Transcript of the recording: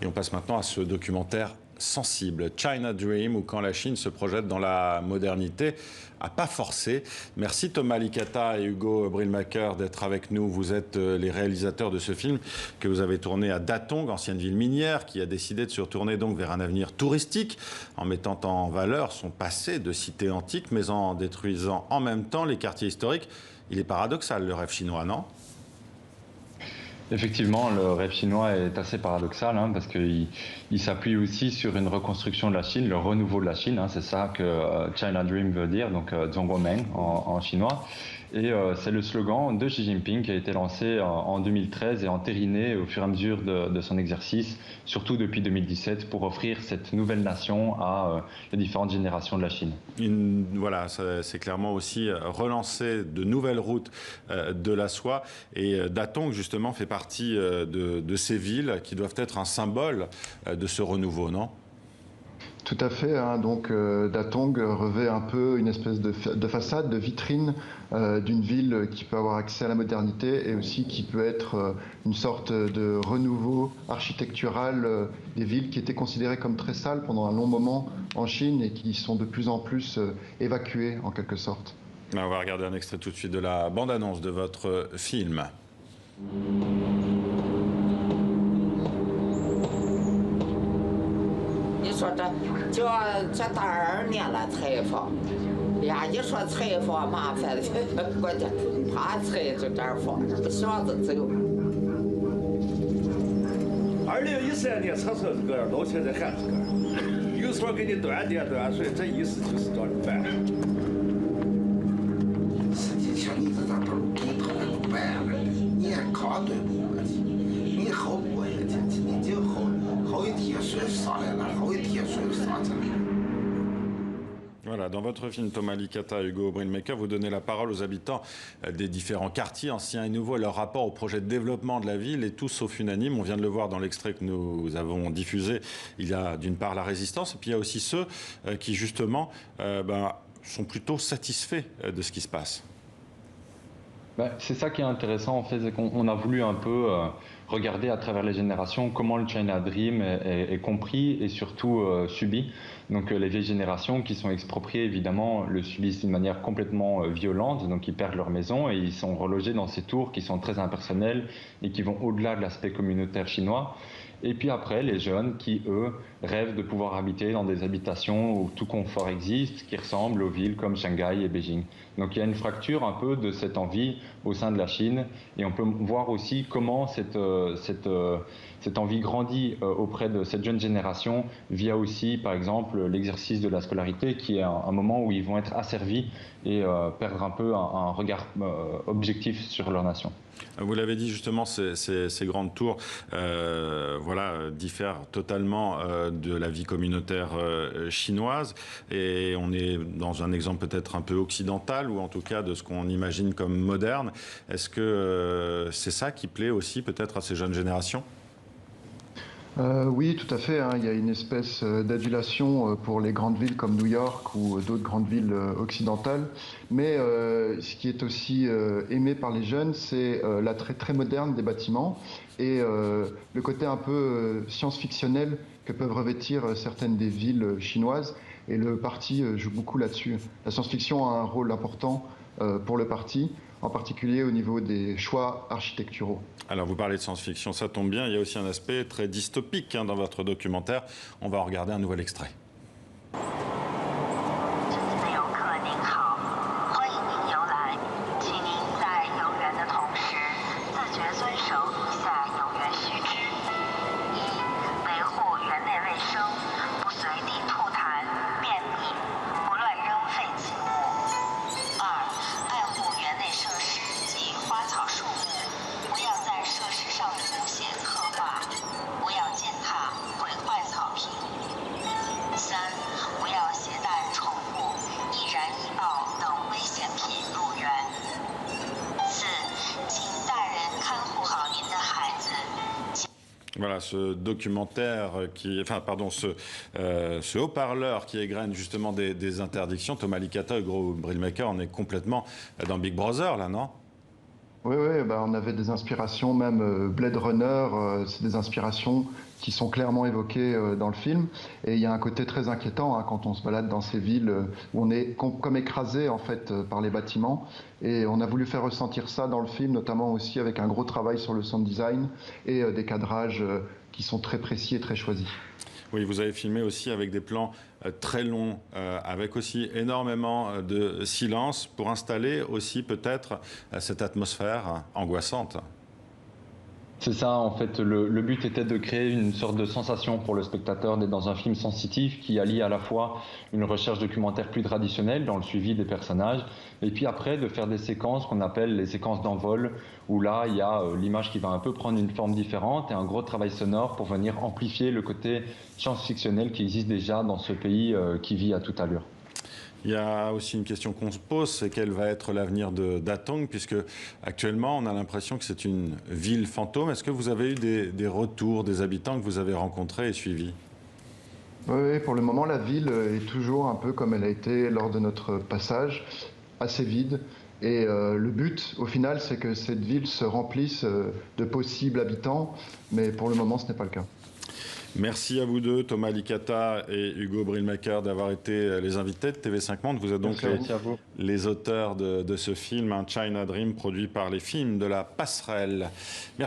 Et on passe maintenant à ce documentaire sensible, China Dream, ou quand la Chine se projette dans la modernité, à pas forcer. Merci Thomas Licata et Hugo Brillemaker d'être avec nous. Vous êtes les réalisateurs de ce film que vous avez tourné à Datong, ancienne ville minière, qui a décidé de se retourner donc vers un avenir touristique, en mettant en valeur son passé de cité antique, mais en détruisant en même temps les quartiers historiques. Il est paradoxal, le rêve chinois, non ? Effectivement, le rêve chinois est assez paradoxal parce qu'il s'appuie aussi sur une reconstruction de la Chine, le renouveau de la Chine. C'est ça que China Dream veut dire, donc Zhongguomeng en chinois. Et c'est le slogan de Xi Jinping qui a été lancé en 2013 et entériné au fur et à mesure de son exercice, surtout depuis 2017, pour offrir cette nouvelle nation à les différentes générations de la Chine. Voilà, c'est clairement aussi relancer de nouvelles routes de la soie. Et Datong, justement, fait partie de ces villes qui doivent être un symbole de ce renouveau, non ? Tout à fait. Donc Datong revêt un peu une espèce de façade, de vitrine d'une ville qui peut avoir accès à la modernité et aussi qui peut être une sorte de renouveau architectural des villes qui étaient considérées comme très sales pendant un long moment en Chine et qui sont de plus en plus évacuées en quelque sorte. On va regarder un extrait tout de suite de la bande-annonce de votre film. 说这12年了采访，呀，一说采访麻烦的，我这怕采就这儿放，不想着走。2013年测测这个，老现在还这个，有时候给你断电断水，这意思就是叫你办。实际上你这都给他们办了，你还抗对不过去，你好过一天去，你就好一天水上来了，好一天水上去了。 Voilà, dans votre film, Thomas Licata et Hugo Brillemaker, vous donnez la parole aux habitants des différents quartiers, anciens et nouveaux, et leur rapport au projet de développement de la ville, et tous sauf unanime. On vient de le voir dans l'extrait que nous avons diffusé. Il y a d'une part la résistance, et puis il y a aussi ceux qui, justement, sont plutôt satisfaits de ce qui se passe. C'est ça qui est intéressant, en fait, c'est qu'on a voulu un peu regarder à travers les générations comment le China Dream est compris et surtout subi. Donc les vieilles générations qui sont expropriées, évidemment, le subissent d'une manière complètement violente, donc ils perdent leur maison et ils sont relogés dans ces tours qui sont très impersonnelles et qui vont au-delà de l'aspect communautaire chinois. Et puis après, les jeunes qui, eux, rêvent de pouvoir habiter dans des habitations où tout confort existe, qui ressemblent aux villes comme Shanghai et Beijing. Donc il y a une fracture un peu de cette envie au sein de la Chine, et on peut voir aussi comment cette envie grandit auprès de cette jeune génération via aussi, par exemple, l'exercice de la scolarité, qui est un moment où ils vont être asservis et perdre un peu un regard objectif sur leur nation. Vous l'avez dit justement, ces grandes tours diffèrent totalement de la vie communautaire chinoise, et on est dans un exemple peut-être un peu occidental, ou en tout cas de ce qu'on imagine comme moderne. Est-ce que c'est ça qui plaît aussi peut-être à ces jeunes générations ? Oui, tout à fait. Il y a une espèce d'adulation pour les grandes villes comme New York ou d'autres grandes villes occidentales. Mais ce qui est aussi aimé par les jeunes, c'est l'attrait très moderne des bâtiments et le côté un peu science-fictionnel que peuvent revêtir certaines des villes chinoises. Et le parti joue beaucoup là-dessus. La science-fiction a un rôle important pour le parti, en particulier au niveau des choix architecturaux. Alors vous parlez de science-fiction, ça tombe bien, il y a aussi un aspect très dystopique dans votre documentaire. On va regarder un nouvel extrait. Voilà, ce documentaire ce haut-parleur qui égrène justement des interdictions. Thomas Licata et Hugo Brillemaker, on est complètement dans Big Brother là, non ? Oui, on avait des inspirations, même Blade Runner, c'est des inspirations qui sont clairement évoquées dans le film. Et il y a un côté très inquiétant hein, quand on se balade dans ces villes où on est comme écrasé en fait par les bâtiments. Et on a voulu faire ressentir ça dans le film, notamment aussi avec un gros travail sur le sound design et des cadrages qui sont très précis et très choisis. Oui, vous avez filmé aussi avec des plans très longs, avec aussi énormément de silence pour installer aussi peut-être cette atmosphère angoissante. C'est ça, en fait, le but était de créer une sorte de sensation pour le spectateur d'être dans un film sensitif qui allie à la fois une recherche documentaire plus traditionnelle dans le suivi des personnages, et puis après de faire des séquences qu'on appelle les séquences d'envol, où là il y a l'image qui va un peu prendre une forme différente et un gros travail sonore pour venir amplifier le côté science-fictionnel qui existe déjà dans ce pays qui vit à toute allure. Il y a aussi une question qu'on se pose, c'est quel va être l'avenir de Datong, puisque actuellement on a l'impression que c'est une ville fantôme. Est-ce que vous avez eu des retours des habitants que vous avez rencontrés et suivis? Oui, pour le moment, la ville est toujours un peu comme elle a été lors de notre passage, assez vide. Et le but, au final, c'est que cette ville se remplisse de possibles habitants, mais pour le moment, ce n'est pas le cas. Merci à vous deux, Thomas Licata et Hugo Brillemaker, d'avoir été les invités de TV5 Monde. Vous êtes donc les auteurs de ce film, un China Dream, produit par les films de la Passerelle. Merci.